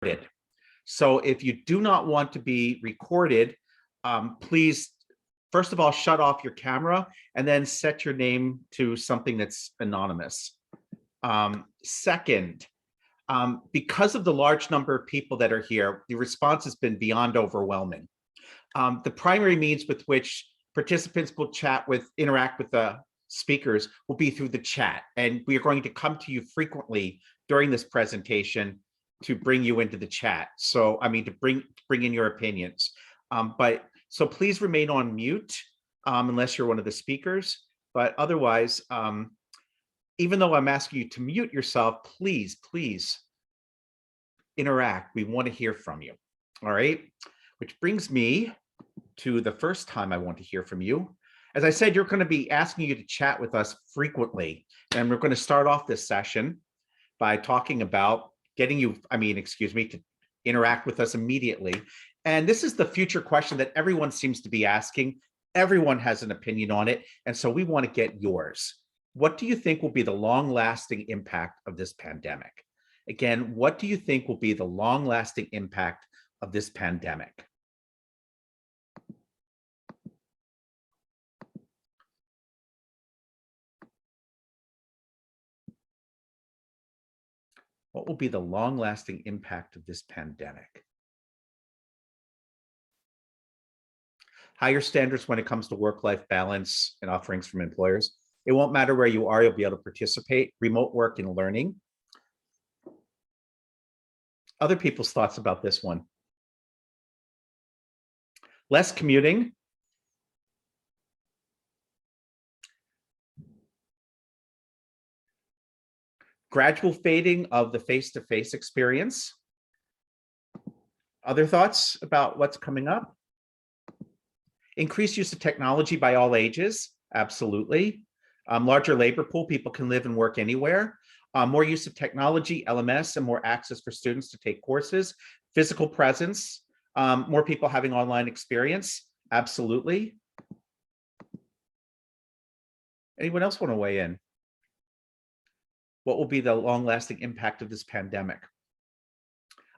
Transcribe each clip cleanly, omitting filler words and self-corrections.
recorded. So if you do not want to be recorded, please, first of all, shut off your camera and then set your name to something that's anonymous. Second, because of the large number of people that are here, the response has been beyond overwhelming. The primary means with which participants will interact with the speakers will be through the chat. And we are going to come to you frequently during this presentation to bring you into the chat. So, I mean, to bring in your opinions. So please remain on mute unless you're one of the speakers. But otherwise, even though I'm asking you to mute yourself, please interact. We want to hear from you. All right. Which brings me to the first time I want to hear from you. As I said, you're going to be asking you to chat with us frequently. And we're going to start off this session by talking about getting you, to interact with us immediately. And this is the future question that everyone seems to be asking. Everyone has an opinion on it. And so we want to get yours. What do you think will be the long-lasting impact of this pandemic? Again, what do you think will be the long-lasting impact of this pandemic? What will be the long-lasting impact of this pandemic? Higher standards when it comes to work-life balance and offerings from employers. It won't matter where you are, you'll be able to participate. Remote work and learning. Other people's thoughts about this one. Less commuting. Gradual fading of the face-to-face experience. Other thoughts about what's coming up? Increased use of technology by all ages, absolutely. Larger labor pool, people can live and work anywhere. More use of technology, LMS, and more access for students to take courses. Physical presence, more people having online experience, absolutely. Anyone else want to weigh in? What will be the long-lasting impact of this pandemic?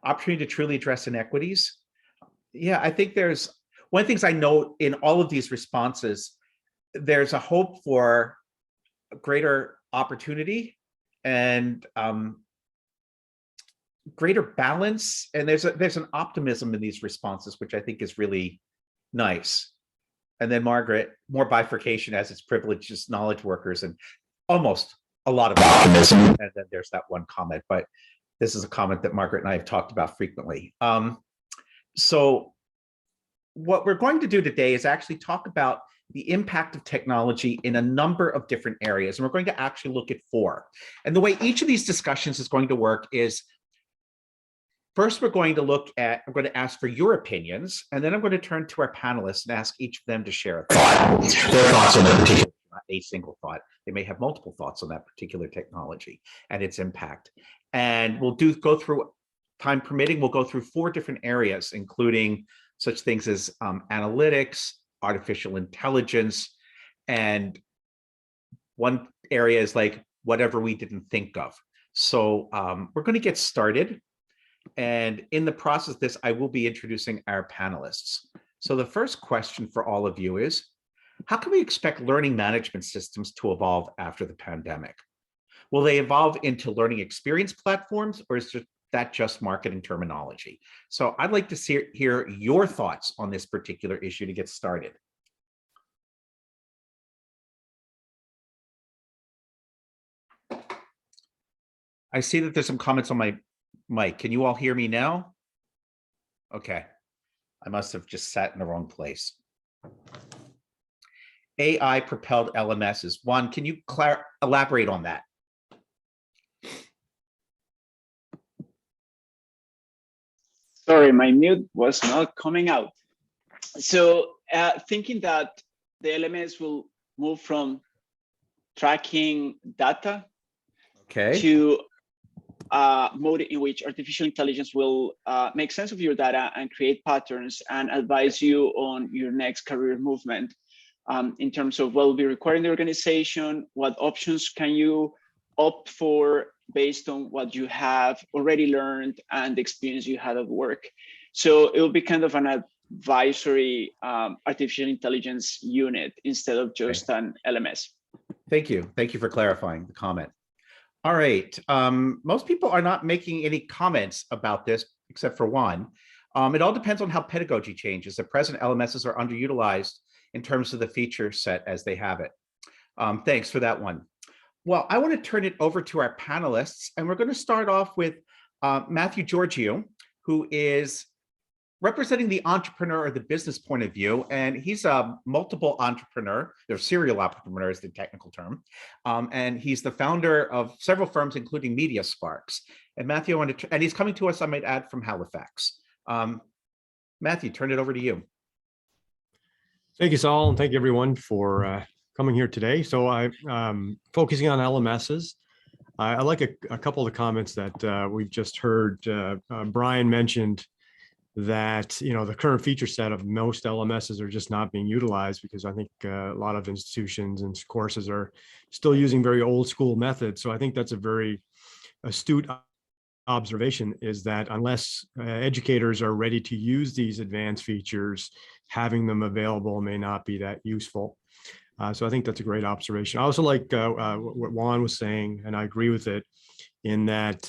Opportunity to truly address inequities. Yeah, I think there's one of the things I note in all of these responses, there's a hope for greater opportunity and greater balance. And there's an optimism in these responses, which I think is really nice. And then Margaret, more bifurcation as it's privileged knowledge workers and almost a lot of optimism. And then there's that one comment, but this is a comment that Margaret and I have talked about frequently. So what we're going to do today is actually talk about the impact of technology in a number of different areas. And we're going to actually look at 4. And the way each of these discussions is going to work is, first, I'm going to ask for your opinions, and then I'm going to turn to our panelists and ask each of them to share a thought. Their thoughts on that particular, not a single thought. They may have multiple thoughts on that particular technology and its impact. And we'll go through, time permitting, we'll go through 4 different areas, including such things as analytics, artificial intelligence, and one area is like whatever we didn't think of. So we're going to get started. And in the process of this, I will be introducing our panelists. So the first question for all of you is, how can we expect learning management systems to evolve after the pandemic? Will they evolve into learning experience platforms, or is that just marketing terminology? So I'd like to hear your thoughts on this particular issue to get started. I see that there's some comments on my mic. Can you all hear me now? Okay. I must have just sat in the wrong place. AI propelled LMS is one. Can you elaborate on that? Sorry, my mute was not coming out. So thinking that the LMS will move from tracking data to mode in which artificial intelligence will make sense of your data and create patterns and advise you on your next career movement in terms of what will be required in the organization, what options can you opt for based on what you have already learned and the experience you had at work. So it will be kind of an advisory artificial intelligence unit instead of just an LMS. Thank you. Thank you for clarifying the comment. All right. Most people are not making any comments about this except for one. It all depends on how pedagogy changes. At present, LMSs are underutilized in terms of the feature set as they have it. Thanks for that one. Well, I want to turn it over to our panelists, and we're going to start off with Matthew Georgiou, who is representing the entrepreneur or the business point of view, and he's a multiple entrepreneur. They're serial entrepreneur is the technical term, and he's the founder of several firms, including Media Sparks. And Matthew, I wanted to, and he's coming to us, I might add, from Halifax. Matthew, turn it over to you. Thank you, Saul, and thank you everyone for coming here today. So I'm focusing on LMSs. I like a couple of the comments that we've just heard. Brian mentioned that the current feature set of most LMSs are just not being utilized because I think a lot of institutions and courses are still using very old school methods. So I think that's a very astute observation, is that unless educators are ready to use these advanced features, having them available may not be that useful. So I think that's a great observation. I also like what Juan was saying, and I agree with it, in that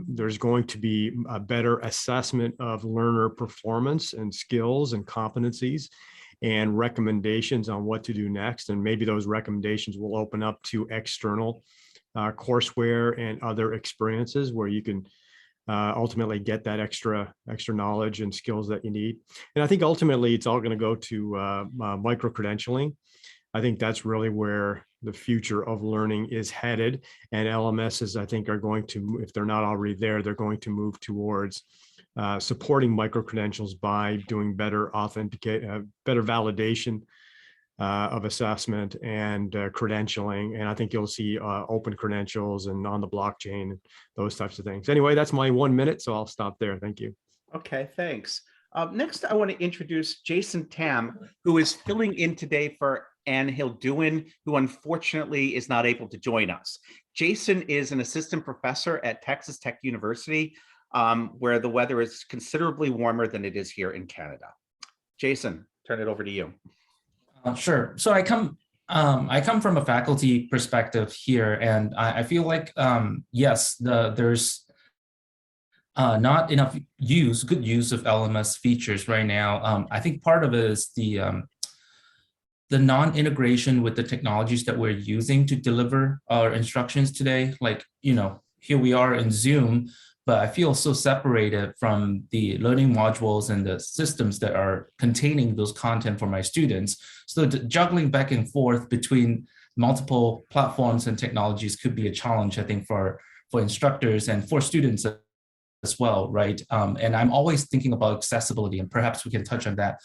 there's going to be a better assessment of learner performance and skills and competencies and recommendations on what to do next. And maybe those recommendations will open up to external courseware and other experiences where you can ultimately get that extra knowledge and skills that you need. And I think ultimately it's all going to go to micro-credentialing. I think that's really where the future of learning is headed. And LMSs, I think, are going to, if they're not already there, they're going to move towards supporting micro-credentials by doing better better validation of assessment and credentialing. And I think you'll see open credentials and on the blockchain, those types of things. Anyway, that's my 1 minute, so I'll stop there. Thank you. Okay, thanks. Next, I want to introduce Jason Tam, who is filling in today for Ann Hilduin, who unfortunately is not able to join us. Jason is an assistant professor at Texas Tech University, where the weather is considerably warmer than it is here in Canada. Jason, turn it over to you. Sure. So I come from a faculty perspective here, and I feel like yes, there's not enough good use of LMS features right now. I think part of it is the non-integration with the technologies that we're using to deliver our instructions today. Like, here we are in Zoom, but I feel so separated from the learning modules and the systems that are containing those content for my students. So juggling back and forth between multiple platforms and technologies could be a challenge, I think, for instructors and for students as well, right? And I'm always thinking about accessibility, and perhaps we can touch on that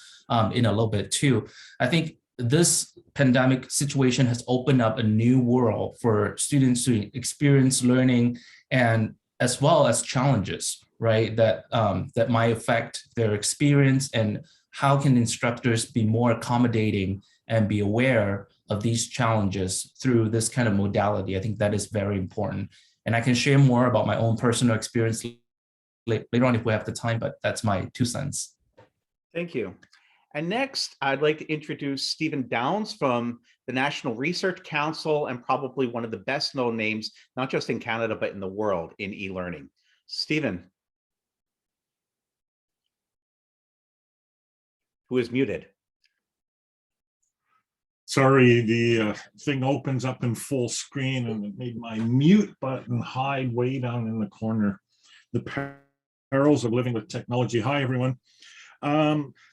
in a little bit too. I think this pandemic situation has opened up a new world for students to experience learning, and as well as challenges, right? That might affect their experience, and how can instructors be more accommodating and be aware of these challenges through this kind of modality. I think that is very important. And I can share more about my own personal experience later on if we have the time, but that's my 2 cents. Thank you. And next, I'd like to introduce Stephen Downs from the National Research Council, and probably one of the best known names, not just in Canada, but in the world in e-learning. Stephen, who is muted. Sorry, the thing opens up in full screen and it made my mute button hide way down in the corner. The perils of living with technology. Hi, everyone.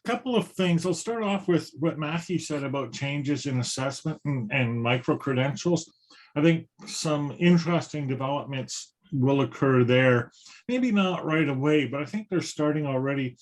Couple of things. I'll start off with what Matthew said about changes in assessment and micro-credentials. I think some interesting developments will occur there. Maybe not right away, but I think they're starting already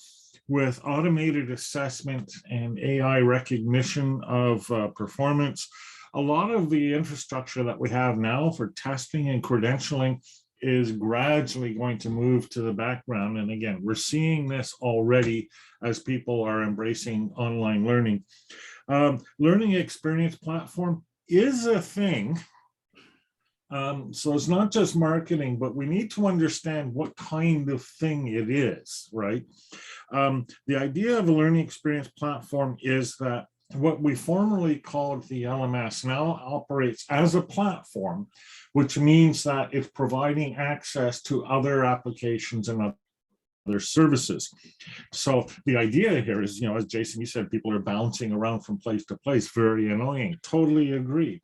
with automated assessment and AI recognition of performance. A lot of the infrastructure that we have now for testing and credentialing is gradually going to move to the background. And again, we're seeing this already as people are embracing online learning. Learning experience platform is a thing. So it's not just marketing, but we need to understand what kind of thing it is, right? The idea of a learning experience platform is that what we formerly called the LMS now operates as a platform, which means that it's providing access to other applications and other services. So the idea here is, as Jason, you said, people are bouncing around from place to place, very annoying. Totally agree.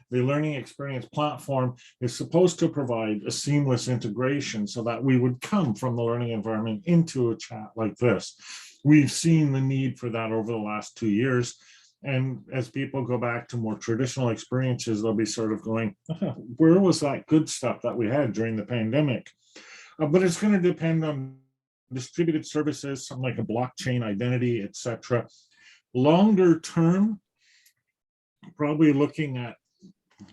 The learning experience platform is supposed to provide a seamless integration so that we would come from the learning environment into a chat like this. We've seen the need for that over the last 2 years. And as people go back to more traditional experiences, they'll be sort of going, where was that good stuff that we had during the pandemic? But it's going to depend on distributed services, something like a blockchain identity, etc. Longer term, probably looking at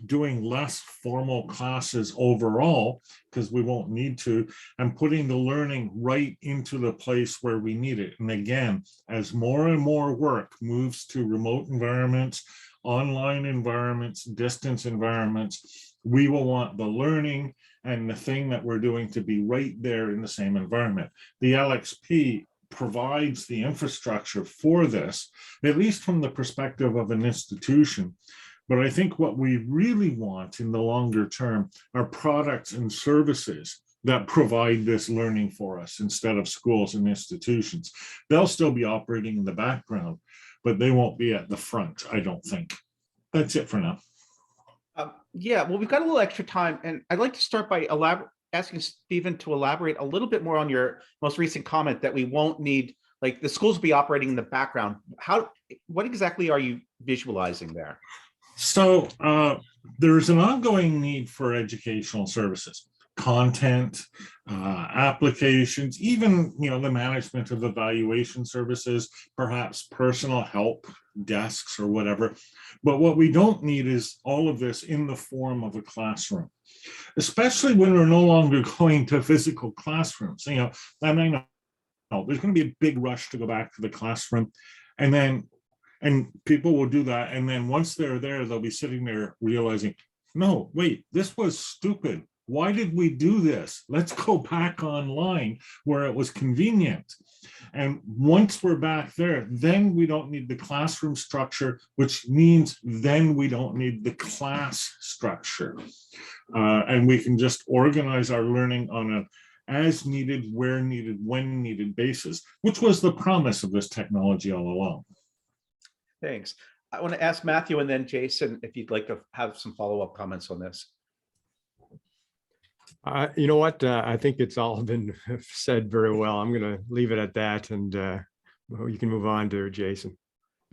doing less formal classes overall, because we won't need to, and putting the learning right into the place where we need it. And again, as more and more work moves to remote environments, online environments, distance environments, we will want the learning and the thing that we're doing to be right there in the same environment. The LXP provides the infrastructure for this, at least from the perspective of an institution. But I think what we really want in the longer term are products and services that provide this learning for us instead of schools and institutions. They'll still be operating in the background, but they won't be at the front, I don't think. That's it for now. Yeah, well, we've got a little extra time, and I'd like to start by asking Stephen to elaborate a little bit more on your most recent comment that we won't need, like, the schools will be operating in the background. What exactly are you visualizing there? So there's an ongoing need for educational services, content, applications, even the management of evaluation services, perhaps personal help desks or whatever. But what we don't need is all of this in the form of a classroom, especially when we're no longer going to physical classrooms. I know there's going to be a big rush to go back to the classroom, and people will do that. And then once they're there, they'll be sitting there realizing, no, wait, this was stupid. Why did we do this? Let's go back online where it was convenient. And once we're back there, then we don't need the classroom structure, which means then we don't need the class structure. And we can just organize our learning on a as needed, where needed, when needed basis, which was the promise of this technology all along. Thanks. I want to ask Matthew and then Jason if you'd like to have some follow-up comments on this. You know what? I think it's all been said very well. I'm going to leave it at that, and you can move on to Jason.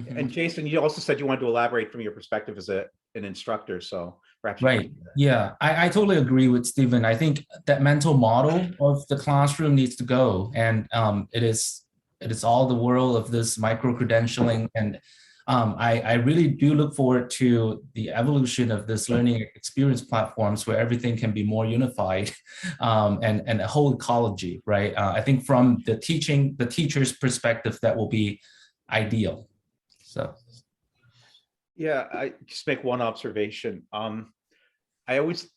And Jason, you also said you wanted to elaborate from your perspective as an instructor, so perhaps. Right. Yeah, I totally agree with Stephen. I think that mental model of the classroom needs to go, and it is all the world of this micro-credentialing, and I really do look forward to the evolution of this learning experience platforms where everything can be more unified and a whole ecology, right? I think from the teacher's perspective, that will be ideal. So. Yeah, I just make one observation. I always,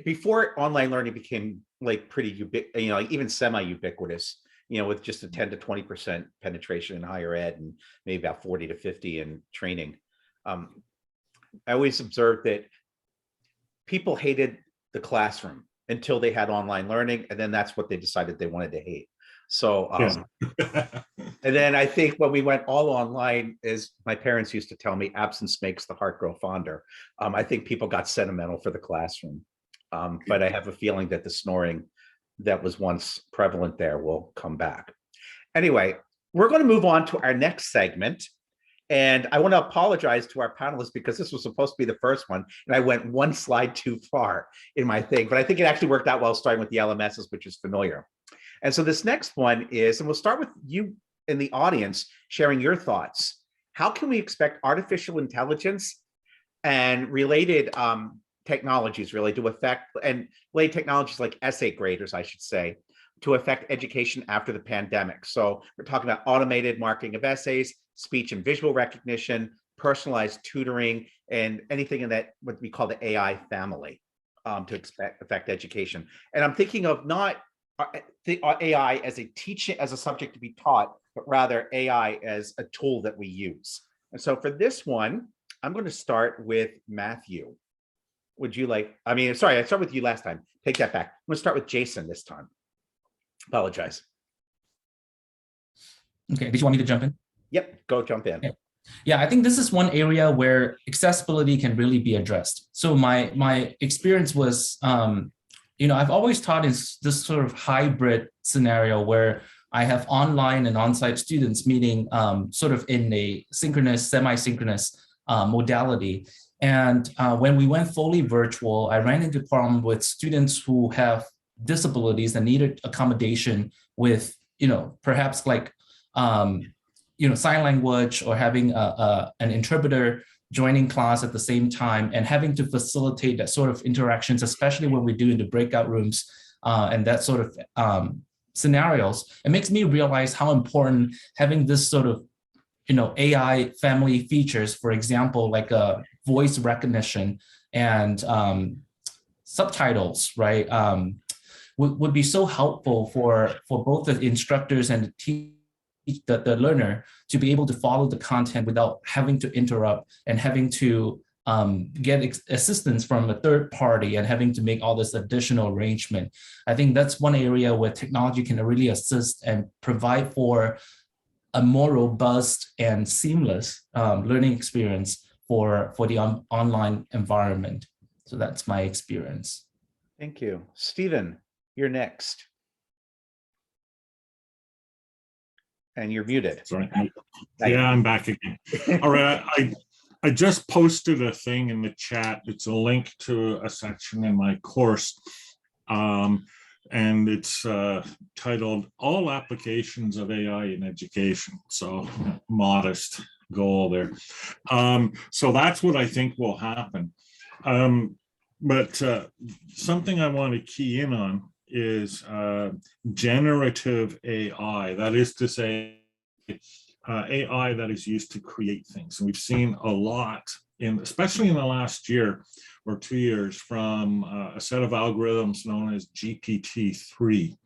before online learning became like pretty like even semi-ubiquitous, with just a 10 to 20% penetration in higher ed and maybe about 40 to 50 in training. I always observed that people hated the classroom until they had online learning, and then that's what they decided they wanted to hate. So, and then I think when we went all online, as my parents used to tell me, absence makes the heart grow fonder. I think people got sentimental for the classroom, but I have a feeling that the snoring that was once prevalent there will come back. Anyway, we're going to move on to our next segment. And I want to apologize to our panelists because this was supposed to be the first one, and I went one slide too far in my thing, but I think it actually worked out well starting with the LMSs, which is familiar. And so this next one is, and we'll start with you in the audience sharing your thoughts. How can we expect artificial intelligence and related technologies really to affect, and related technologies like essay graders, I should say, to affect education after the pandemic? So we're talking about automated marking of essays, speech and visual recognition, personalized tutoring, and anything in that what we call the AI family to affect education. And I'm thinking of not the AI as a teaching, as a subject to be taught, but rather AI as a tool that we use. And so for this one, I'm going to start with Matthew. Would you like, I mean, sorry, I started with you last time. Take that back. I'm going to start with Jason this time. Apologize. Okay, did you want me to jump in? Yep, go jump in. Okay. Yeah, I think this is one area where accessibility can really be addressed. So my experience was, I've always taught in this sort of hybrid scenario where I have online and on-site students meeting sort of in a synchronous, semi-synchronous modality. And when we went fully virtual, I ran into problem with students who have disabilities and needed accommodation with, perhaps like, sign language, or having an interpreter joining class at the same time and having to facilitate that sort of interactions, especially when we do in the breakout rooms and that sort of scenarios. It makes me realize how important having this sort of, AI family features, for example, like voice recognition and subtitles, right, would be so helpful for both the instructors and the learner to be able to follow the content without having to interrupt and having to get assistance from a third party and having to make all this additional arrangement. I think that's one area where technology can really assist and provide for a more robust and seamless learning experience for the online environment. So that's my experience. Thank you. Stephen, you're next. And you're muted. Sorry. Yeah, I'm back again. All right. I just posted a thing in the chat. It's a link to a section in my course. And it's titled All Applications of AI in Education. So modest goal there. So that's what I think will happen. But something I want to key in on is generative AI. That is to say, AI that is used to create things. And we've seen a lot, especially in the last year or 2 years, from a set of algorithms known as GPT-3,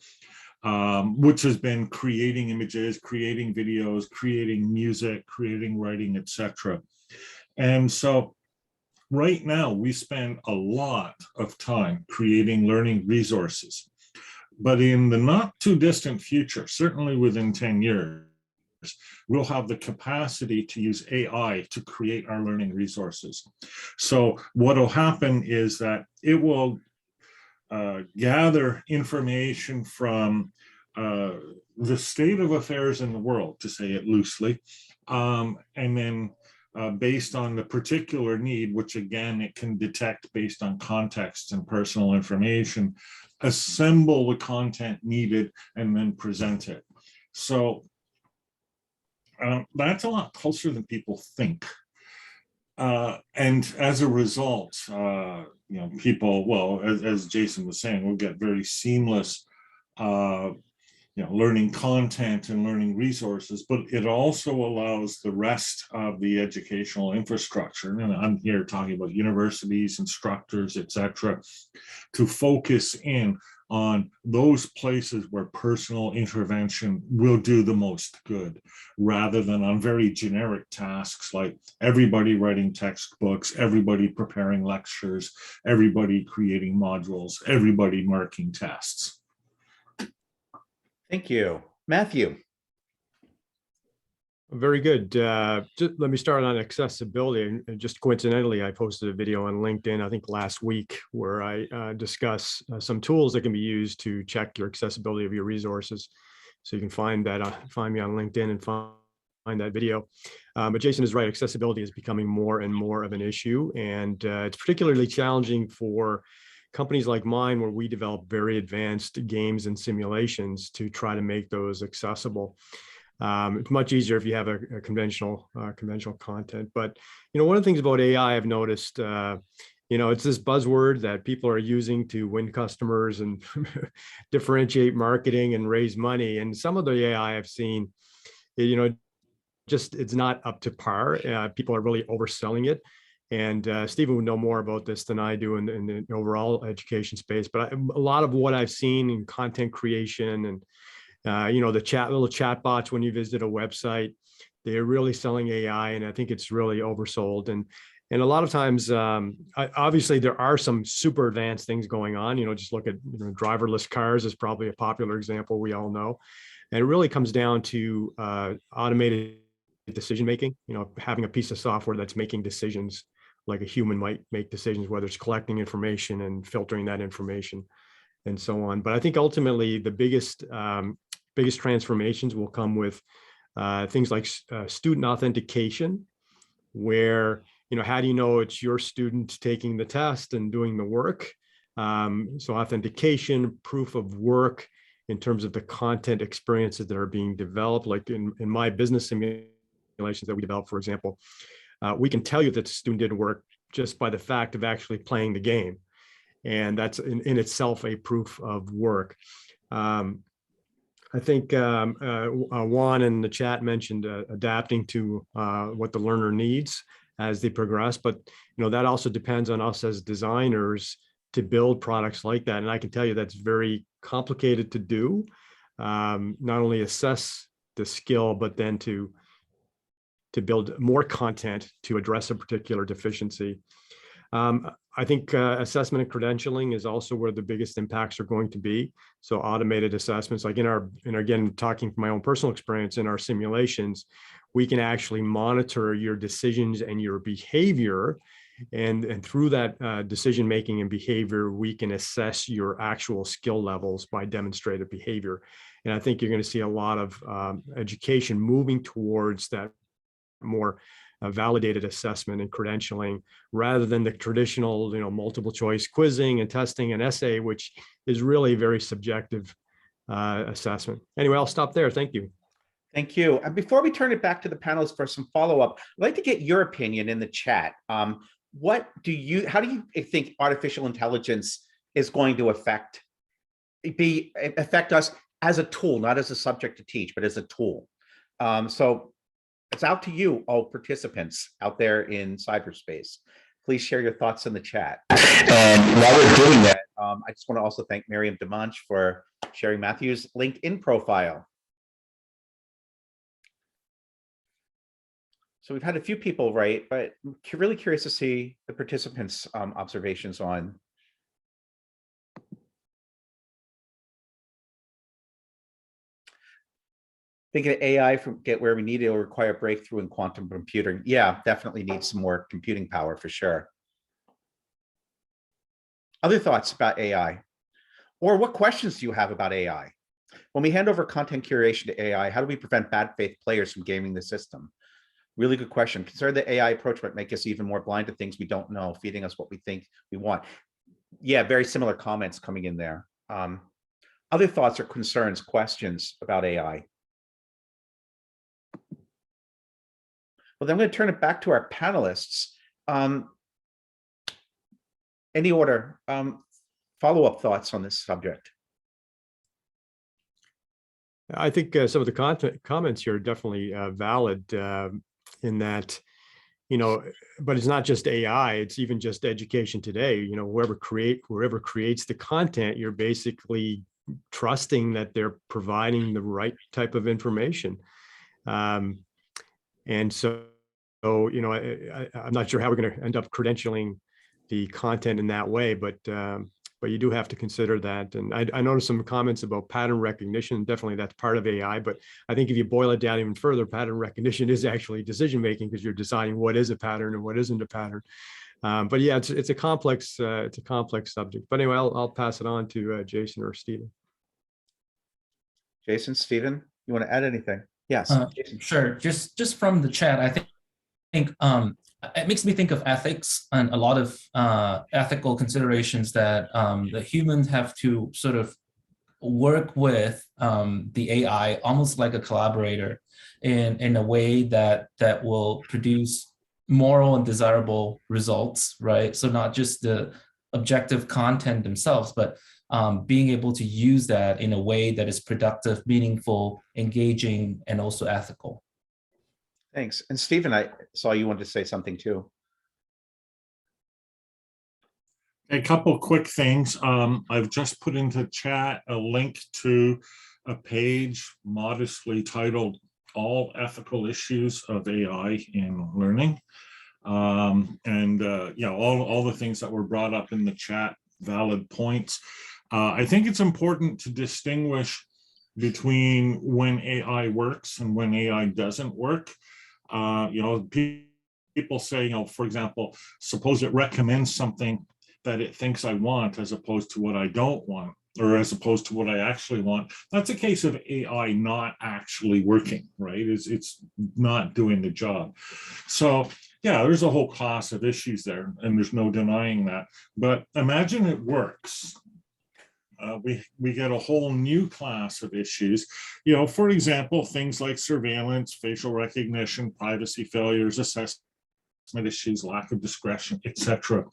which has been creating images, creating videos, creating music, creating writing, etc. And so right now, we spend a lot of time creating learning resources. But in the not too distant future, certainly within 10 years, we'll have the capacity to use AI to create our learning resources. So what will happen is that it will gather information from the state of affairs in the world, to say it loosely, and then based on the particular need, which again, it can detect based on context and personal information, assemble the content needed and then present it. So that's a lot closer than people think. And as a result, people, well, as Jason was saying, will get very seamless learning content and learning resources, but it also allows the rest of the educational infrastructure, and I'm here talking about universities, instructors, etc., to focus in on those places where personal intervention will do the most good, rather than on very generic tasks like everybody writing textbooks, everybody preparing lectures, everybody creating modules, everybody marking tests. Thank you. Matthew. Very good. Just let me start on accessibility. And just coincidentally, I posted a video on LinkedIn, I think last week, where I discuss some tools that can be used to check your accessibility of your resources. So you can find that, find me on LinkedIn and find that video. But Jason is right, accessibility is becoming more and more of an issue. And it's particularly challenging for companies like mine, where we develop very advanced games and simulations to try to make those accessible. It's much easier if you have a conventional content. But one of the things about AI I've noticed, it's this buzzword that people are using to win customers and differentiate marketing and raise money. And some of the AI I've seen, just, it's not up to par. People are really overselling it. And Stephen would know more about this than I do in the overall education space. But a lot of what I've seen in content creation and, you know, the little chat bots when you visit a website, they're really selling AI. And I think it's really oversold. And a lot of times, obviously, there are some super advanced things going on. You know, just look at, you know, driverless cars is probably a popular example we all know. And it really comes down to automated decision making, you know, having a piece of software that's making decisions like a human might make decisions, whether it's collecting information and filtering that information and so on. But I think ultimately the biggest transformations will come with things like student authentication, where, you know, how do you know it's your student taking the test and doing the work? So authentication, proof of work in terms of the content experiences that are being developed, like in my business simulations that we develop, for example, we can tell you that the student did work just by the fact of actually playing the game. And that's in itself a proof of work. I think Juan in the chat mentioned adapting to what the learner needs as they progress, but you know, that also depends on us as designers to build products like that. And I can tell you that's very complicated to do. Not only assess the skill, but then to build more content to address a particular deficiency. I think assessment and credentialing is also where the biggest impacts are going to be. So automated assessments, like again, talking from my own personal experience in our simulations, we can actually monitor your decisions and your behavior. And through that decision-making and behavior, we can assess your actual skill levels by demonstrated behavior. And I think you're going to see a lot of education moving towards that more validated assessment and credentialing, rather than the traditional, you know, multiple choice quizzing and testing and essay, which is really very subjective assessment. Anyway, I'll stop there. Thank you. Thank you. And before we turn it back to the panelists for some follow-up, I'd like to get your opinion in the chat. How do you think artificial intelligence is going to affect us as a tool, not as a subject to teach, but as a tool? So it's out to you, all participants out there in cyberspace. Please share your thoughts in the chat. And while we're doing that, I just want to also thank Miriam Demange for sharing Matthew's LinkedIn profile. So we've had a few people write, but I'm really curious to see the participants' observations on. Thinking AI from get where we need it will require a breakthrough in quantum computing. Yeah, definitely needs some more computing power for sure. Other thoughts about AI? Or what questions do you have about AI? When we hand over content curation to AI, how do we prevent bad faith players from gaming the system? Really good question. Consider the AI approach might make us even more blind to things we don't know, feeding us what we think we want. Yeah, very similar comments coming in there. Other thoughts or concerns, questions about AI? Well, then I'm going to turn it back to our panelists. Any order, follow-up thoughts on this subject? I think some of the comments here are definitely valid in that, you know, but it's not just AI, it's even just education today. You know, whoever creates the content, you're basically trusting that they're providing the right type of information. And so, you know, I'm not sure how we're going to end up credentialing the content in that way, but you do have to consider that. And I noticed some comments about pattern recognition. Definitely that's part of AI, but I think if you boil it down even further, pattern recognition is actually decision-making, because you're deciding what is a pattern and what isn't a pattern. But yeah, it's a complex subject. But anyway, I'll pass it on to Jason or Stephen. Jason, Stephen, you want to add anything? Yes. Sure. Just from the chat, I think it makes me think of ethics and a lot of ethical considerations that the humans have to sort of work with the AI almost like a collaborator in a way that will produce moral and desirable results, right? So not just the objective content themselves, but being able to use that in a way that is productive, meaningful, engaging, and also ethical. Thanks. And Stephen, I saw you wanted to say something too. A couple quick things. I've just put into chat a link to a page modestly titled "All Ethical Issues of AI in Learning." Yeah, all the things that were brought up in the chat, valid points. I think it's important to distinguish between when AI works and when AI doesn't work. People say, for example, suppose it recommends something that it thinks I want as opposed to what I don't want, or as opposed to what I actually want. That's a case of AI not actually working, right? It's not doing the job. So yeah, there's a whole class of issues there, and there's no denying that. But imagine it works. We get a whole new class of issues. For example, things like surveillance, facial recognition, privacy failures, assessment issues, lack of discretion, etc.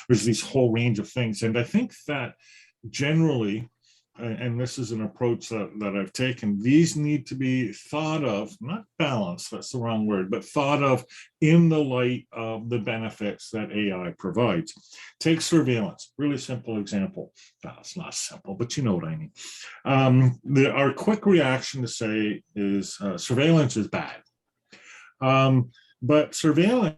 There's this whole range of things. And I think that generally, and this is an approach that I've taken, these need to be thought of, not balanced, that's the wrong word, but thought of in the light of the benefits that AI provides. Take surveillance, really simple example. Well, it's not simple, but you know what I mean. Our quick reaction to say is surveillance is bad. But surveillance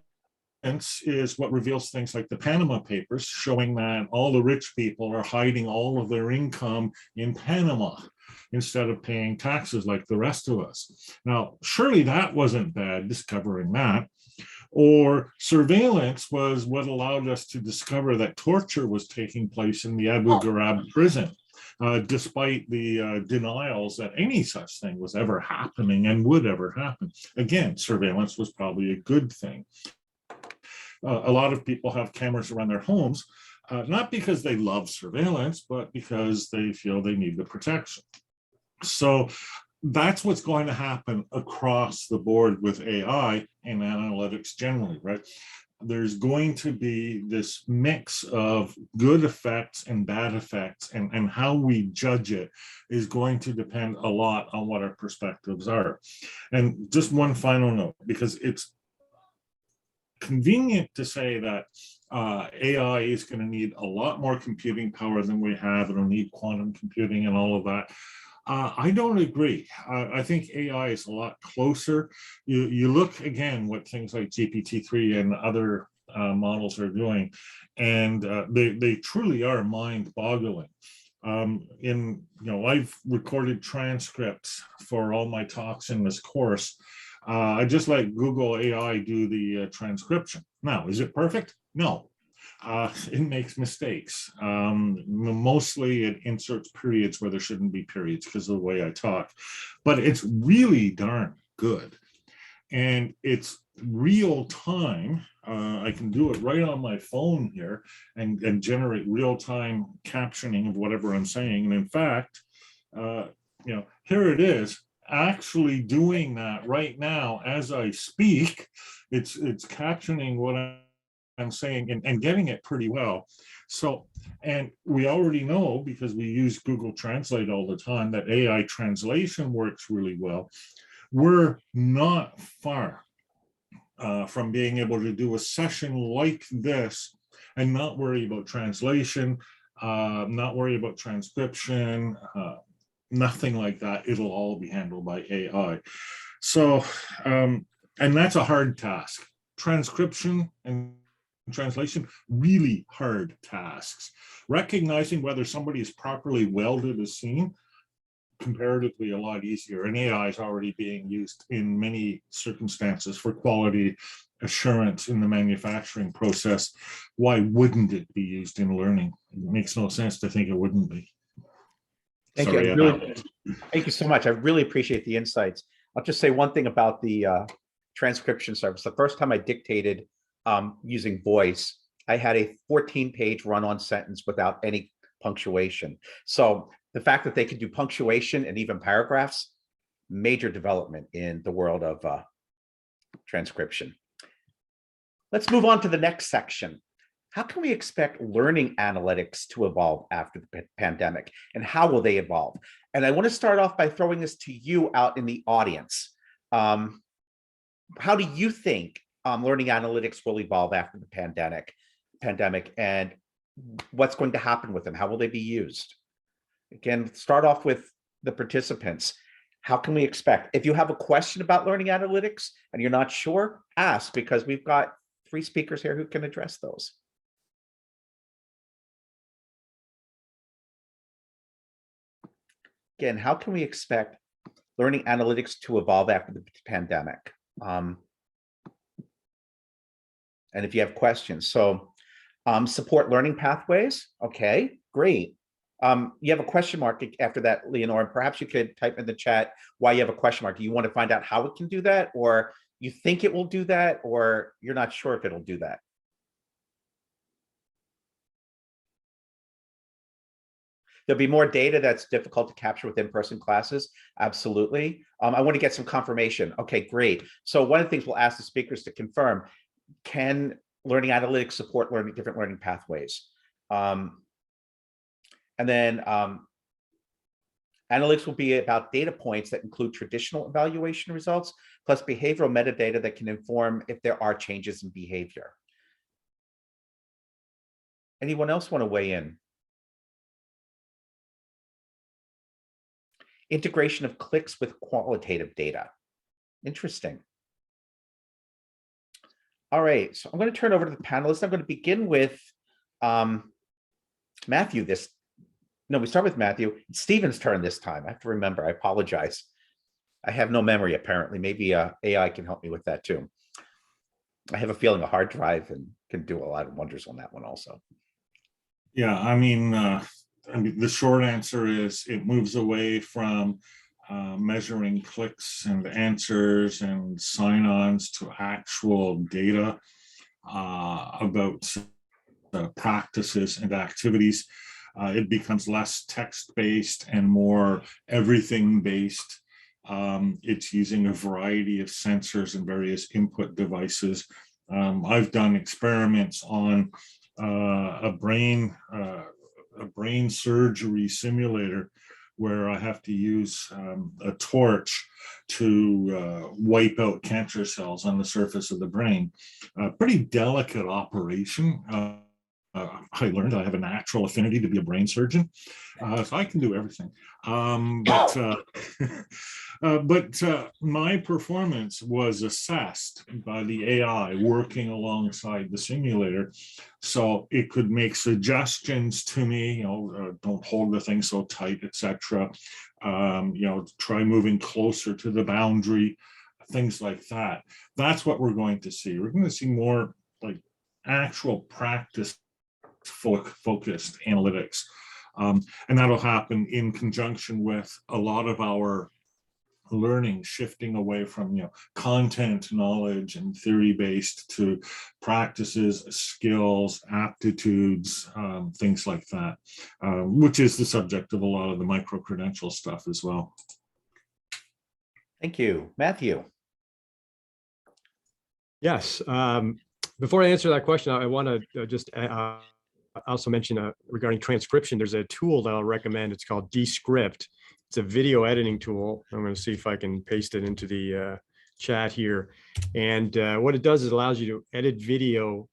is what reveals things like the Panama Papers, showing that all the rich people are hiding all of their income in Panama instead of paying taxes like the rest of us. Now, surely that wasn't bad, discovering that. Or surveillance was what allowed us to discover that torture was taking place in the Abu Ghraib prison, despite the denials that any such thing was ever happening and would ever happen. Again, surveillance was probably a good thing. A lot of people have cameras around their homes, not because they love surveillance, but because they feel they need the protection. So that's what's going to happen across the board with AI and analytics generally, right? There's going to be this mix of good effects and bad effects, and how we judge it is going to depend a lot on what our perspectives are. And just one final note, because it's convenient to say that AI is going to need a lot more computing power than we have. It'll need quantum computing and all of that. I don't agree. I think AI is a lot closer. You look again what things like GPT-3 and other models are doing, and they truly are mind-boggling. I've recorded transcripts for all my talks in this course. I just let Google AI do the transcription. Now, is it perfect? No. It makes mistakes. Mostly it inserts periods where there shouldn't be periods because of the way I talk, but it's really darn good. And it's real time. I can do it right on my phone here and generate real time captioning of whatever I'm saying. And in fact, here it is, actually doing that right now as I speak. It's captioning what I'm saying and getting it pretty well. So, and we already know, because we use Google Translate all the time, that AI translation works really well. We're not far from being able to do a session like this and not worry about translation, not worry about transcription, nothing like that. It'll all be handled by AI. So, and that's a hard task. Transcription and translation, really hard tasks. Recognizing whether somebody is properly welded a scene, comparatively a lot easier. And AI is already being used in many circumstances for quality assurance in the manufacturing process. Why wouldn't it be used in learning? It makes no sense to think it wouldn't be. Thank you. Thank you so much. I really appreciate the insights. I'll just say one thing about the transcription service. The first time I dictated using voice, I had a 14-page run-on sentence without any punctuation. So the fact that they could do punctuation and even paragraphs, major development in the world of transcription. Let's move on to the next section. How can we expect learning analytics to evolve after the pandemic, and how will they evolve? And I want to start off by throwing this to you out in the audience. how do you think learning analytics will evolve after the pandemic, and what's going to happen with them? How will they be used? Again, start off with the participants. How can we expect? If you have a question about learning analytics and you're not sure, ask, because we've got 3 speakers here who can address those. Again, how can we expect learning analytics to evolve after the pandemic? And if you have questions, so support learning pathways. Okay, great. You have a question mark after that, Leonore. Perhaps you could type in the chat why you have a question mark. Do you want to find out how it can do that, or you think it will do that, or you're not sure if it'll do that? There'll be more data that's difficult to capture with in-person classes. Absolutely. I want to get some confirmation. Okay, great. So one of the things we'll ask the speakers to confirm, can learning analytics support different learning pathways? And then analytics will be about data points that include traditional evaluation results, plus behavioral metadata that can inform if there are changes in behavior. Anyone else want to weigh in? Integration of clicks with qualitative data. Interesting. All right, so I'm going to turn over to the panelists. I'm going to begin with Matthew. No, we start with Matthew. It's Stephen's turn this time. I have to remember. I apologize. I have no memory, apparently. Maybe AI can help me with that too. I have a feeling a hard drive and can do a lot of wonders on that one also. Yeah, I mean, the short answer is it moves away from measuring clicks and answers and sign-ons to actual data about practices and activities. It becomes less text-based and more everything-based. It's using a variety of sensors and various input devices. I've done experiments on a brain surgery simulator where I have to use a torch to wipe out cancer cells on the surface of the brain. A pretty delicate operation. I learned I have a natural affinity to be a brain surgeon, so I can do everything. But my performance was assessed by the AI working alongside the simulator, so it could make suggestions to me. You know, don't hold the thing so tight, etc. You know, try moving closer to the boundary, things like that. That's what we're going to see. We're going to see more like actual practice focused analytics, and that'll happen in conjunction with a lot of our learning shifting away from content knowledge and theory based to practices, skills, aptitudes, things like that, which is the subject of a lot of the micro credential stuff as well. Thank you. Matthew. Yes. Before I answer that question, I want to just also mention regarding transcription. There's a tool that I'll recommend. It's called Descript. It's a video editing tool. I'm going to see if I can paste it into the chat here. And what it does is allows you to edit video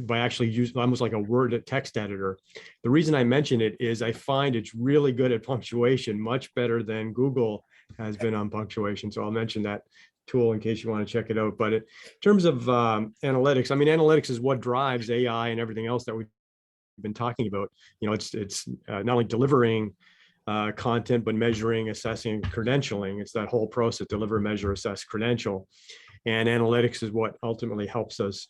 by actually using almost like a word text editor. The reason I mention it is I find it's really good at punctuation, much better than Google has been on punctuation. So I'll mention that tool in case you want to check it out. But in terms of analytics, I mean, analytics is what drives AI and everything else that we've been talking about. You know, it's not only delivering content, but measuring, assessing, credentialing. It's that whole process: deliver, measure, assess, credential. And analytics is what ultimately helps us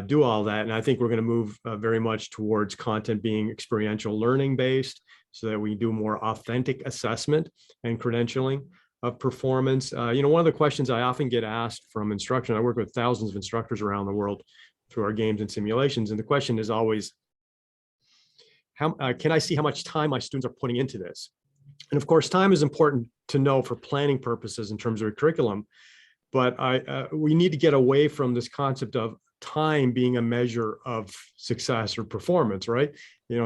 do all that. And I think we're going to move very much towards content being experiential learning based, so that we do more authentic assessment and credentialing of performance. You know, one of the questions I often get asked from instruction, I work with thousands of instructors around the world through our games and simulations, and the question is always, how can I see how much time my students are putting into this? And of course, time is important to know for planning purposes in terms of a curriculum, but we need to get away from this concept of time being a measure of success or performance, right?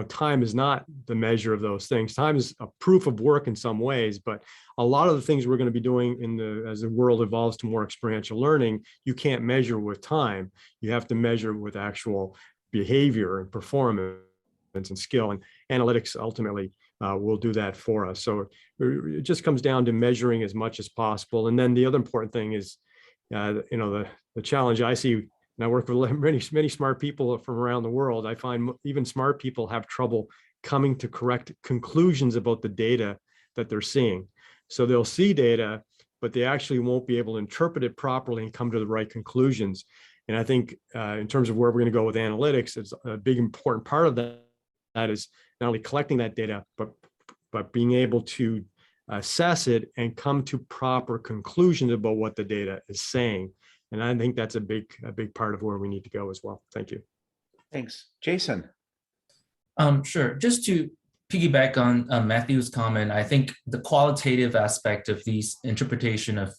Time is not the measure of those things. Time is a proof of work in some ways, but a lot of the things we're going to be doing as the world evolves to more experiential learning, you can't measure with time. You have to measure with actual behavior and performance and skill, and analytics ultimately will do that for us. So it just comes down to measuring as much as possible. And then the other important thing is, the challenge I see, and I work with many smart people from around the world. I find even smart people have trouble coming to correct conclusions about the data that they're seeing. So they'll see data, but they actually won't be able to interpret it properly and come to the right conclusions. And I think in terms of where we're going to go with analytics, it's a big important part of that is not only collecting that data, but being able to assess it and come to proper conclusions about what the data is saying. And I think that's a big part of where we need to go as well. Thank you. Thanks. Jason. Sure. Just to piggyback on Matthew's comment, I think the qualitative aspect of these interpretation of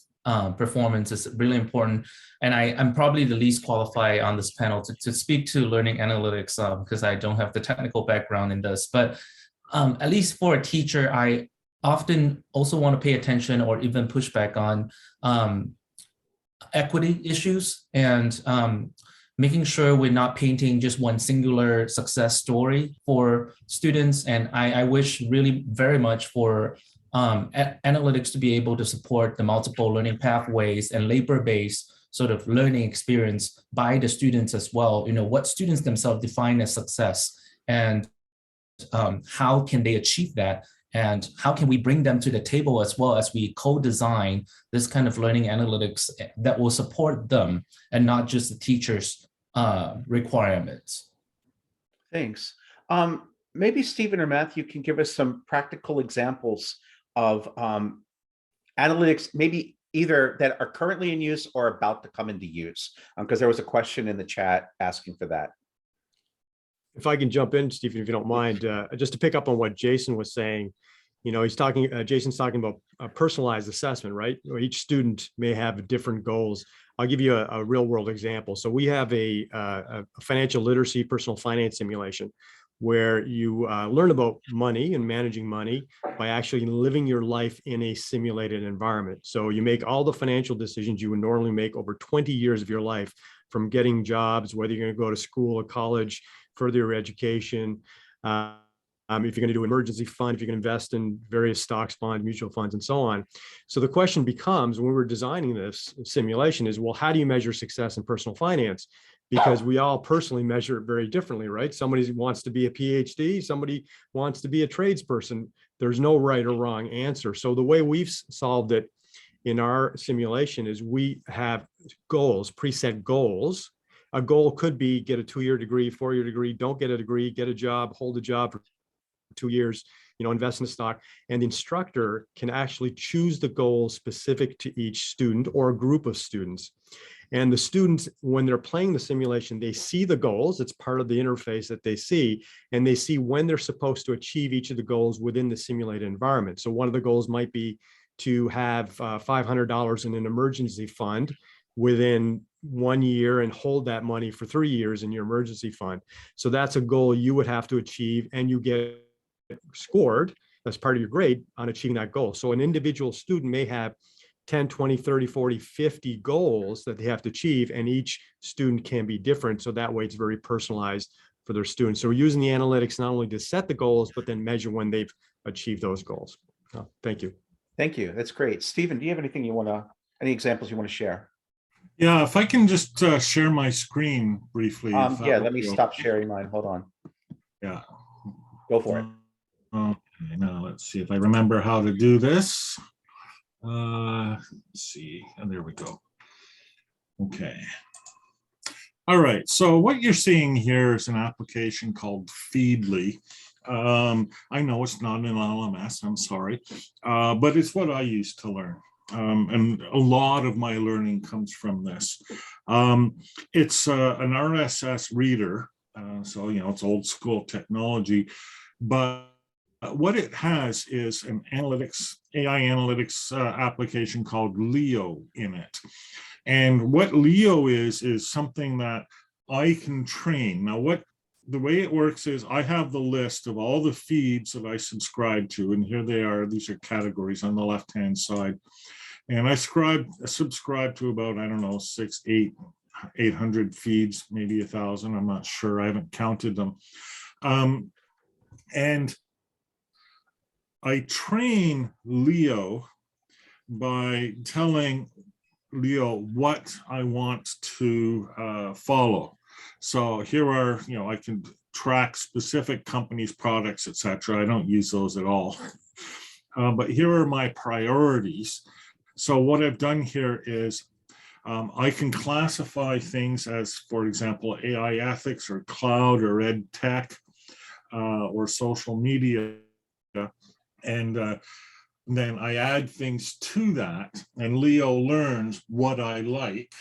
performance is really important. And I'm probably the least qualified on this panel to speak to learning analytics because I don't have the technical background in this. But at least for a teacher, I often also want to pay attention or even push back on equity issues and making sure we're not painting just one singular success story for students. And I wish really very much for analytics to be able to support the multiple learning pathways and labor-based sort of learning experience by the students as well. What students themselves define as success, and how can they achieve that? And how can we bring them to the table as well as we co-design this kind of learning analytics that will support them and not just the teacher's requirements? Thanks. Maybe Stephen or Matthew can give us some practical examples of analytics, maybe either that are currently in use or about to come into use, because there was a question in the chat asking for that. If I can jump in, Stephen, if you don't mind, just to pick up on what Jason was saying, Jason's talking about a personalized assessment, right? Each student may have different goals. I'll give you a real world example. So we have a financial literacy, personal finance simulation where you learn about money and managing money by actually living your life in a simulated environment. So you make all the financial decisions you would normally make over 20 years of your life, from getting jobs, whether you're going to go to school or college, further your education, if you're going to do emergency fund, if you're going to invest in various stocks, bonds, mutual funds, and so on. So the question becomes, when we're designing this simulation, is, well, how do you measure success in personal finance? Because we all personally measure it very differently, right? Somebody wants to be a PhD, somebody wants to be a tradesperson. There's no right or wrong answer. So the way we've solved it in our simulation is we have goals, preset goals. A goal could be get a 2-year degree, 4-year degree, don't get a degree, get a job, hold a job for 2 years, invest in a stock. And the instructor can actually choose the goals specific to each student or a group of students. And the students, when they're playing the simulation, they see the goals. It's part of the interface that they see, and they see when they're supposed to achieve each of the goals within the simulated environment. So one of the goals might be to have $500 in an emergency fund within 1 year and hold that money for 3 years in your emergency fund. So that's a goal you would have to achieve, and you get scored as part of your grade on achieving that goal. So an individual student may have 10, 20, 30, 40, 50 goals that they have to achieve, and each student can be different. So that way it's very personalized for their students. So we're using the analytics not only to set the goals, but then measure when they've achieved those goals. Thank you. Thank you. That's great. Stephen, do you have anything any examples you want to share? Yeah, if I can just share my screen briefly. Yeah, let me stop sharing mine. Hold on. Yeah. Go for it. Okay, now let's see if I remember how to do this. Let's see, and there we go. Okay. All right, so what you're seeing here is an application called Feedly. I know it's not an LMS, I'm sorry, but it's what I used to learn. And a lot of my learning comes from this. It's an RSS reader, so it's old school technology, but what it has is an AI analytics application called Leo in it. And what Leo is something that I can train. Now, the way it works is I have the list of all the feeds that I subscribe to, and here they are. These are categories on the left-hand side. And I subscribe to about, I don't know, 800 feeds, maybe 1,000. I'm not sure. I haven't counted them. And I train Leo by telling Leo what I want to follow. So here are, I can track specific companies, products, etc. I don't use those at all. But here are my priorities. So what I've done here is I can classify things as, for example, AI ethics or cloud or ed tech or social media. And then I add things to that, and Leo learns what I like.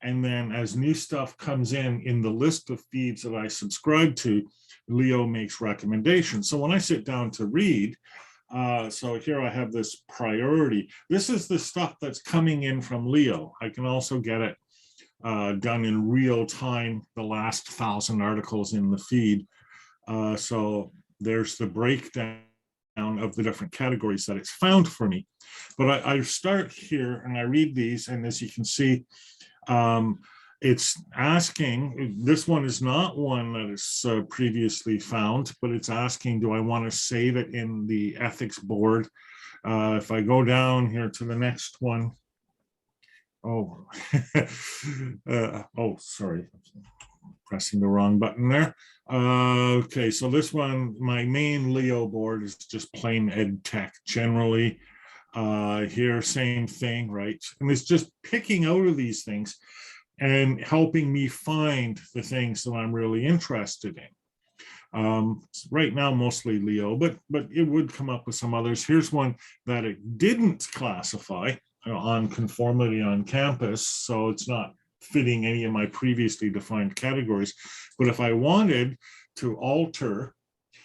And then as new stuff comes in the list of feeds that I subscribe to, Leo makes recommendations. So when I sit down to read, so here I have this priority. This is the stuff that's coming in from Leo. I can also get it done in real time, the last 1,000 articles in the feed. So there's the breakdown of the different categories that it's found for me. But I start here and I read these, and as you can see, it's asking, this one is not one that is previously found, but it's asking, do I want to save it in the ethics board? If I go down here to the next one, oh, oh, sorry, pressing the wrong button there. Okay, so this one, my main Leo board is just plain ed tech generally. Here, same thing, right? And it's just picking out of these things and helping me find the things that I'm really interested in. Right now, mostly Leo, but it would come up with some others. Here's one that it didn't classify on conformity on campus, so it's not fitting any of my previously defined categories. But if I wanted to alter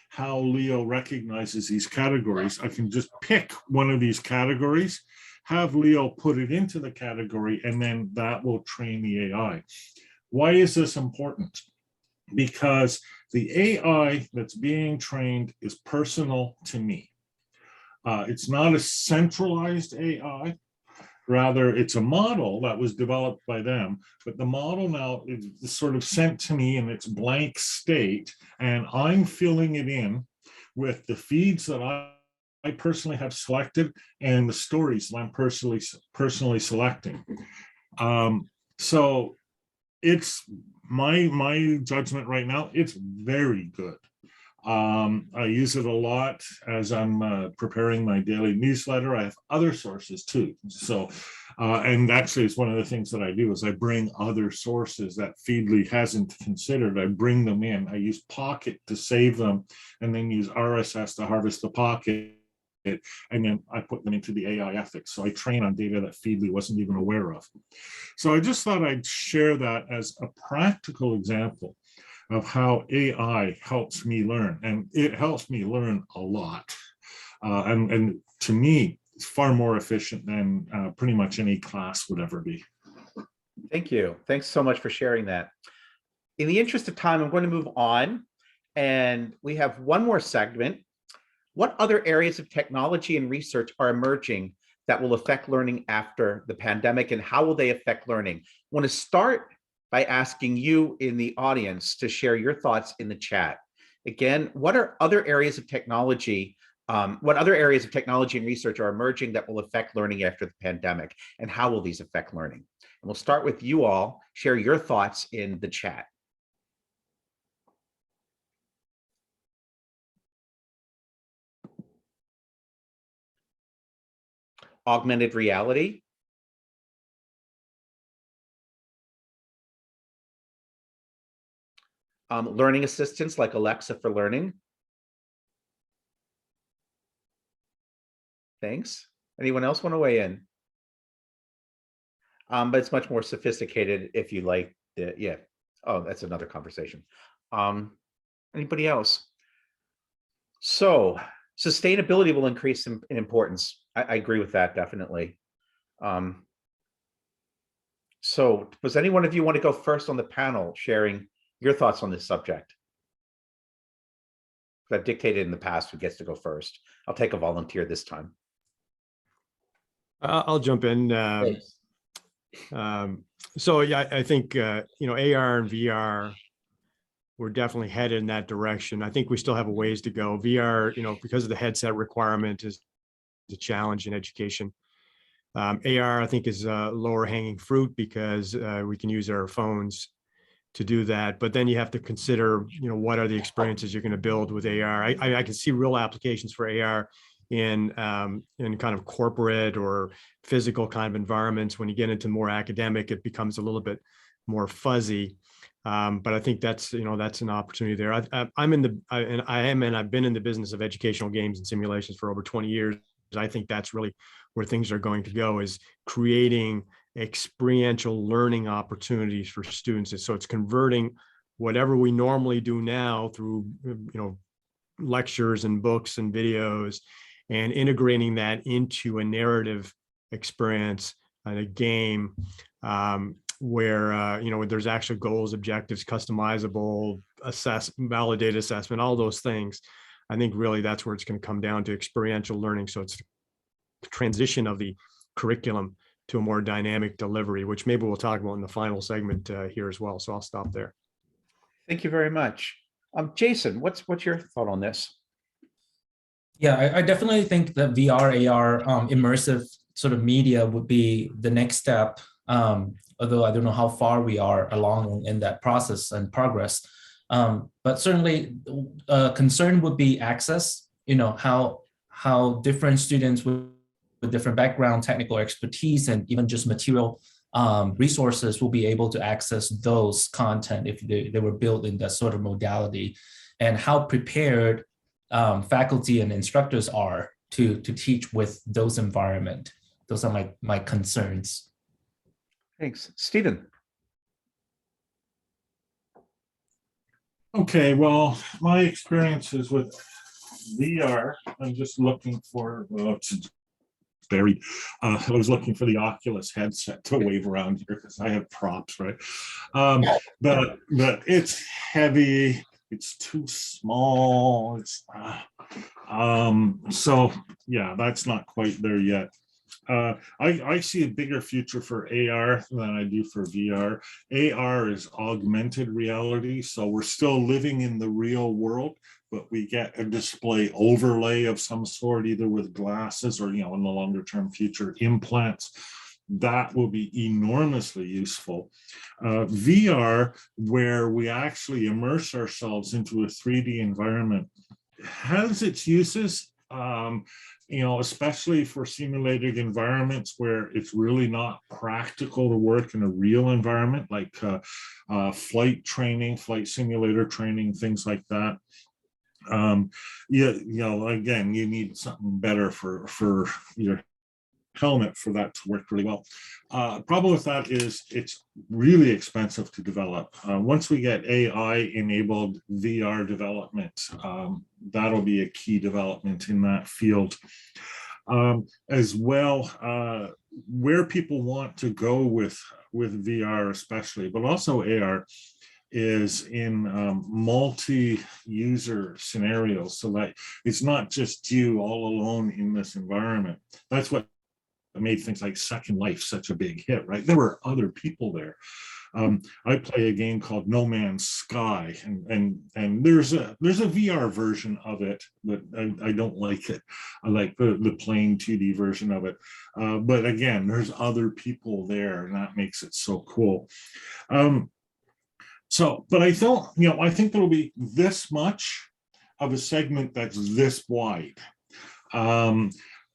how Leo recognizes these categories, I can just pick one of these categories, have Leo put it into the category, and then that will train the AI. Why is this important? Because the AI that's being trained is personal to me. It's not a centralized AI. Rather, it's a model that was developed by them, but the model now is sort of sent to me in its blank state, and I'm filling it in with the feeds that I personally have selected and the stories that I'm personally selecting. So it's my judgment right now, it's very good. I use it a lot as I'm preparing my daily newsletter. I have other sources too. So, and actually it's one of the things that I do is I bring other sources that Feedly hasn't considered. I bring them in. I use Pocket to save them and then use RSS to harvest the Pocket. And then I put them into the AI ethics. So I train on data that Feedly wasn't even aware of. So I just thought I'd share that as a practical example of how AI helps me learn. And it helps me learn a lot. And to me, it's far more efficient than pretty much any class would ever be. Thank you. Thanks so much for sharing that. In the interest of time, I'm going to move on. And we have one more segment. What other areas of technology and research are emerging that will affect learning after the pandemic, and how will they affect learning? I want to start by asking you in the audience to share your thoughts in the chat. Again, what are other areas of technology, and research are emerging that will affect learning after the pandemic, and how will these affect learning? And we'll start with you all. Share your thoughts in the chat. Augmented reality. Learning assistants like Alexa for learning. Thanks. Anyone else want to weigh in? But it's much more sophisticated if you like the, yeah. Oh, that's another conversation. Anybody else? So sustainability will increase in importance. I agree with that, definitely. So does any one of you want to go first on the panel, sharing your thoughts on this subject? I've dictated in the past who gets to go first. I'll take a volunteer this time. I'll jump in. So yeah, I think, AR and VR, we're definitely headed in that direction. I think we still have a ways to go. VR, because of the headset requirement, is a challenge in education. AR, I think, is lower hanging fruit because we can use our phones to do that. But then you have to consider, what are the experiences you're going to build with AR? I can see real applications for AR in kind of corporate or physical kind of environments. When you get into more academic, it becomes a little bit more fuzzy. But I think that's an opportunity there. I've been in the business of educational games and simulations for over 20 years. I think that's really where things are going to go, is creating experiential learning opportunities for students. And so it's converting whatever we normally do now through, lectures and books and videos, and integrating that into a narrative experience and a game, where there's actual goals, objectives, customizable, validated assessment, all those things. I think really that's where it's going to come down to experiential learning. So it's the transition of the curriculum to a more dynamic delivery, which maybe we'll talk about in the final segment here as well. So I'll stop there. Thank you very much. Jason, what's your thought on this? Yeah, I definitely think that VR, AR, immersive sort of media would be the next step. Although I don't know how far we are along in that process and progress. But certainly concern would be access, how different students with different background, technical expertise, and even just material resources will be able to access those content if they were built in that sort of modality, and how prepared faculty and instructors are to teach with those environment. Those are my concerns. Thanks. Stephen. Okay, well, my experiences with VR, I'm just looking for, it's buried. I was looking for the Oculus headset to wave around here because I have props, right? But it's heavy. It's too small. So yeah, that's not quite there yet. I see a bigger future for AR than I do for VR. AR is augmented reality, so we're still living in the real world, but we get a display overlay of some sort, either with glasses or, in the longer term future, implants. That will be enormously useful. VR, where we actually immerse ourselves into a 3D environment, has its uses. Especially for simulated environments where it's really not practical to work in a real environment, like flight training, flight simulator training, things like that. Again, you need something better for your helmet for that to work really well. Problem with that is it's really expensive to develop. Once we get AI enabled VR development, that'll be a key development in that field. As well, where people want to go with VR especially, but also AR, is in multi-user scenarios, so that it's not just you all alone in this environment. That's what made things like Second Life such a big hit, right? There were other people there. I play a game called No Man's Sky, and there's a VR version of it, but I don't like it. I like the plain 2D version of it. But again, there's other people there, and that makes it so cool. But I think there'll be this much of a segment that's this wide.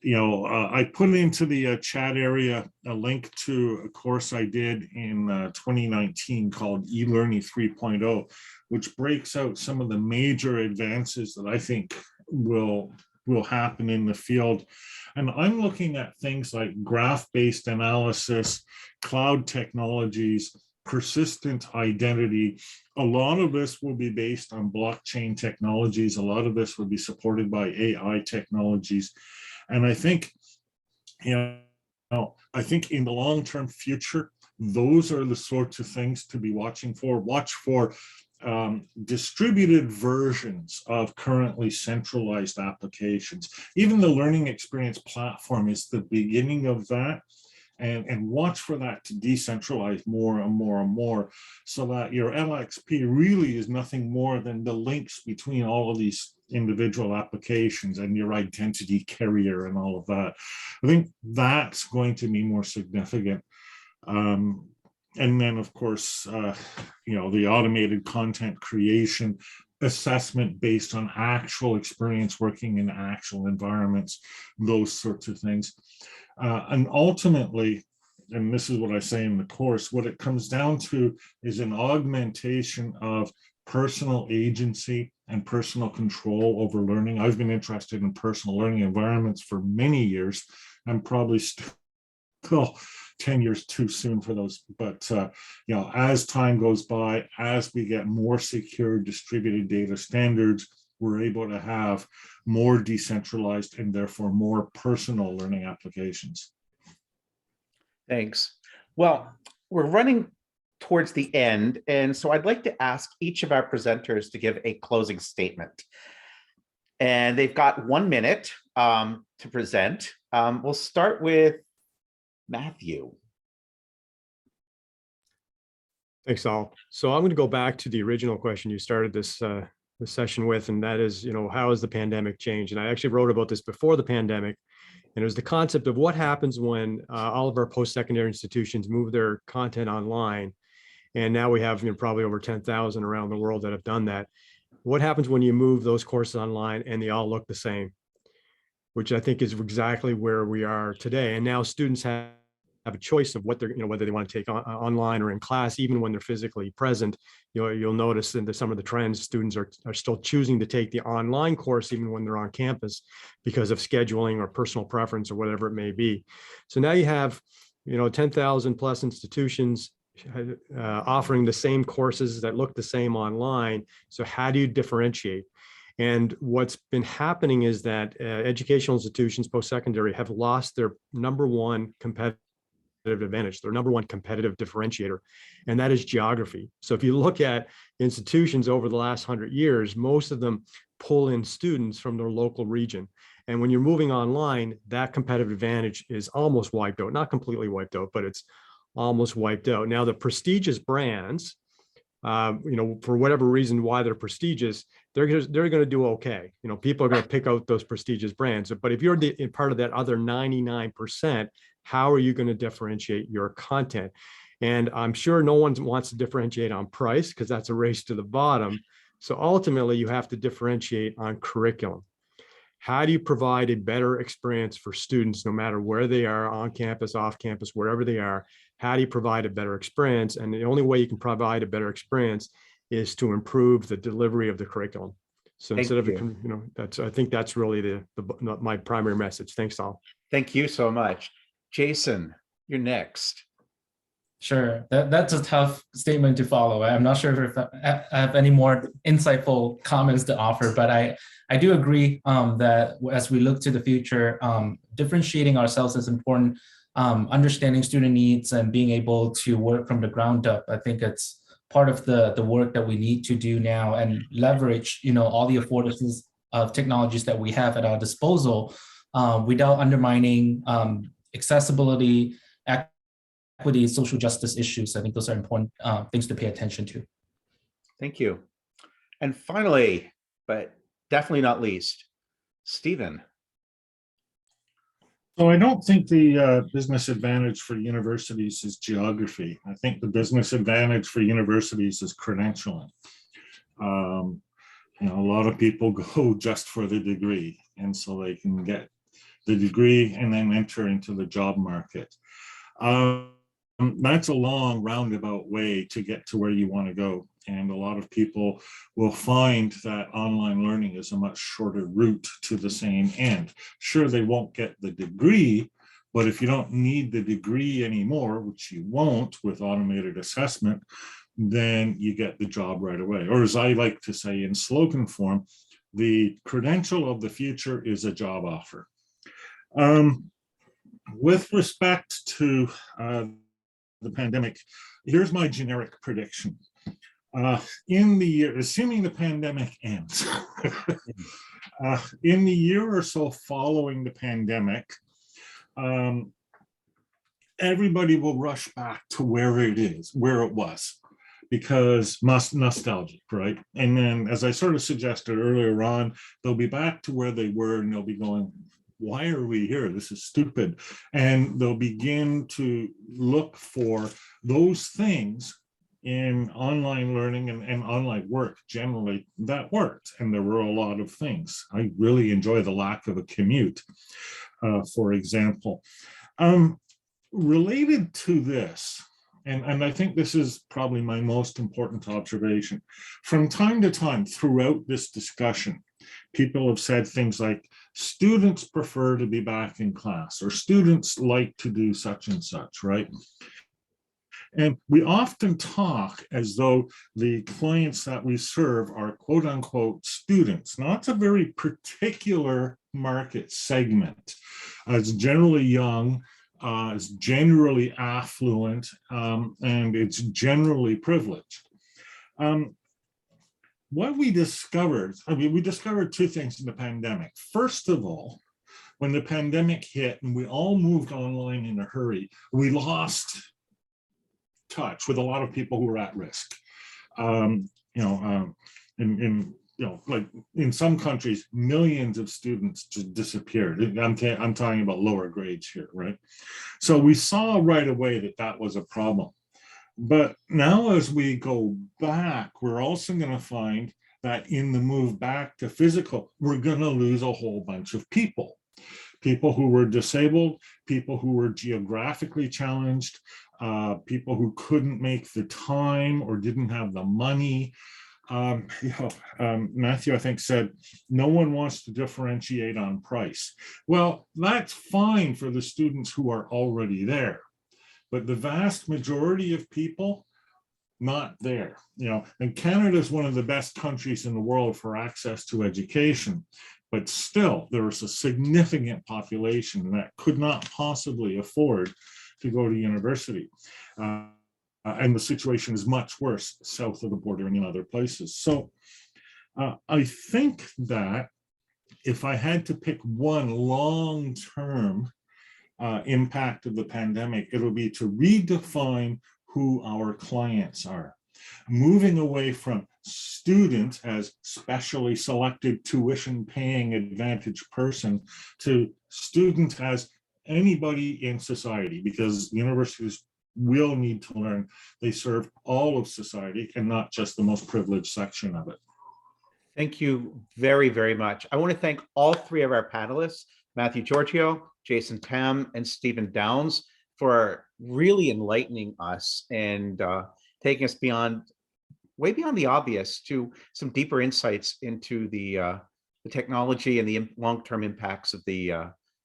I put into the chat area a link to a course I did in 2019 called eLearning 3.0, which breaks out some of the major advances that I think will happen in the field. And I'm looking at things like graph-based analysis, cloud technologies, persistent identity. A lot of this will be based on blockchain technologies. A lot of this will be supported by AI technologies. And I think, in the long-term future, Those are the sorts of things to be watching for. Watch for distributed versions of currently centralized applications. Even the learning experience platform is the beginning of that. And watch for that to decentralize more and more and more, so that your LXP really is nothing more than the links between all of these individual applications and your identity carrier and all of that. I think that's going to be more significant. And then, of course, you know, the automated content creation assessment based on actual experience working in actual environments, those sorts of things. And ultimately, and this is what I say in the course, what it comes down to is an augmentation of personal agency and personal control over learning. I've been interested in personal learning environments for many years. I'm probably still 10 years too soon for those, but you know, as time goes by, as we get more secure distributed data standards, we're able to have more decentralized and therefore more personal learning applications. Thanks. Well, we're running towards the end, and so I'd like to ask each of our presenters to give a closing statement. And they've got 1 minute to present. We'll start with Matthew. Thanks, Al. So I'm going to go back to the original question you started this session with, and that is, you know, how has the pandemic changed? And I actually wrote about this before the pandemic, and it was the concept of what happens when all of our post-secondary institutions move their content online. And now we have, you know, probably over 10,000 around the world that have done that. What happens when you move those courses online and they all look the same? Which I think is exactly where we are today. And now students have a choice of what they're, you know, whether they want to take online or in class, even when they're physically present. You'll notice in some of the trends, students are still choosing to take the online course even when they're on campus because of scheduling or personal preference or whatever it may be. So now you have, you know, 10,000 plus institutions offering the same courses that look the same online. So how do you differentiate? And what's been happening is that educational institutions post-secondary have lost their #1 competitive advantage, their #1 competitive differentiator, and that is geography. So if you look at institutions over the last 100 years, most of them pull in students from their local region. And when you're moving online, that competitive advantage is almost wiped out, not completely wiped out, but it's almost wiped out. Now, the prestigious brands, you know, for whatever reason why they're prestigious, they're going to do okay. You know, people are going to pick out those prestigious brands. But if you're part of that other 99%, how are you going to differentiate your content? And I'm sure no one wants to differentiate on price because that's a race to the bottom. So ultimately, you have to differentiate on curriculum. How do you provide a better experience for students, no matter where they are, on campus, off campus, wherever they are? How do you provide a better experience? And the only way you can provide a better experience is to improve the delivery of the curriculum. So instead of, you know, I think that's really my primary message. Thanks, all. Thank you so much. Jason, you're next. Sure, that's a tough statement to follow. I'm not sure if I have any more insightful comments to offer, but I do agree that as we look to the future, differentiating ourselves is important. Understanding student needs and being able to work from the ground up. I think it's part of the work that we need to do now and leverage, you know, all the affordances of technologies that we have at our disposal without undermining accessibility, equity, social justice issues. I think those are important things to pay attention to. Thank you. And finally, but definitely not least, Stephen. So I don't think the business advantage for universities is geography. I think the business advantage for universities is credentialing. You know, a lot of people go just for the degree, and so they can get the degree and then enter into the job market. That's a long roundabout way to get to where you want to go. And a lot of people will find that online learning is a much shorter route to the same end. Sure, they won't get the degree, but if you don't need the degree anymore, which you won't with automated assessment, then you get the job right away. Or as I like to say in slogan form, the credential of the future is a job offer. With respect to the pandemic, here's my generic prediction. In the year, assuming the pandemic ends, in the year or so following the pandemic, everybody will rush back to where it was, because nostalgic, right? And then, as I sort of suggested earlier on, they'll be back to where they were, and they'll be going, why are we here? This is stupid. And they'll begin to look for those things in online learning and online work generally that worked. And there were a lot of things. I really enjoy the lack of a commute, for example. Related to this, and I think this is probably my most important observation, from time to time throughout this discussion, people have said things like, students prefer to be back in class, or students like to do such and such, right? And we often talk as though the clients that we serve are quote unquote students. Now, it's a very particular market segment. It's generally young, it's generally affluent, and it's generally privileged. What we discovered, we discovered two things in the pandemic. First of all, when the pandemic hit and we all moved online in a hurry, we lost touch with a lot of people who were at risk. Like in some countries, millions of students just disappeared. I'm talking about lower grades here, right? So we saw right away that that was a problem. But now as we go back, we're also going to find that in the move back to physical, we're going to lose a whole bunch of people. People who were disabled, people who were geographically challenged, people who couldn't make the time or didn't have the money. Matthew, I think, said, no one wants to differentiate on price. Well, that's fine for the students who are already there. But the vast majority of people, not there. And Canada is one of the best countries in the world for access to education. But still, there is a significant population that could not possibly afford to go to university. And the situation is much worse south of the border and in other places. So I think that if I had to pick one long-term impact of the pandemic, it'll be to redefine who our clients are. Moving away from student as specially selected tuition paying advantaged person to student as anybody in society, because universities will need to learn they serve all of society and not just the most privileged section of it. Thank you very, very much. I want to thank all three of our panelists, Matthew Giorgio, Jason Tam, and Stephen Downs, for really enlightening us and taking us way beyond the obvious to some deeper insights into the technology and the long-term impacts of the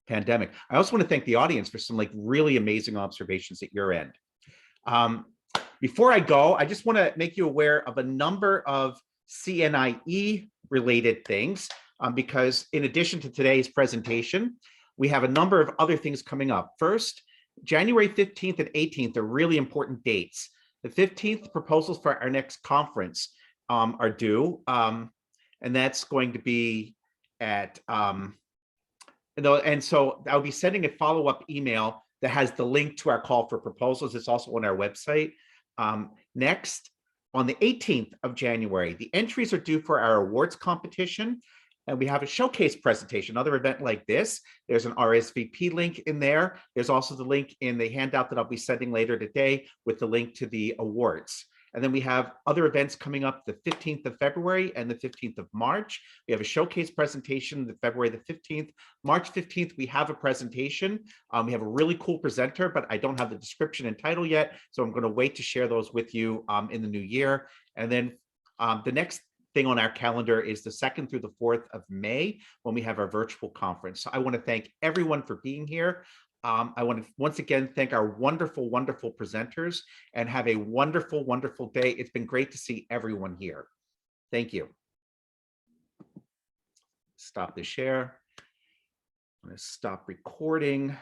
pandemic. I also want to thank the audience for some really amazing observations at your end. Before I go, I just want to make you aware of a number of CNIE related things, because in addition to today's presentation, we have a number of other things coming up. First, January 15th and 18th are really important dates. The 15th, proposals for our next conference are due, and that's going to be at, and so I'll be sending a follow-up email that has the link to our call for proposals. It's also on our website. Next, on the 18th of January, the entries are due for our awards competition, and we have a showcase presentation, another event like this. There's an RSVP link in there. There's also the link in the handout that I'll be sending later today with the link to the awards. And then we have other events coming up the 15th of February and the 15th of March. We have a showcase presentation the February the 15th. March 15th, we have a presentation. We have a really cool presenter, but I don't have the description and title yet. So I'm going to wait to share those with you in the new year. And then the next thing on our calendar is the 2nd through the 4th of May, when we have our virtual conference. So I want to thank everyone for being here. I want to once again thank our wonderful, wonderful presenters, and have a wonderful, wonderful day. It's been great to see everyone here. Thank you. Stop the share. I'm going to stop recording.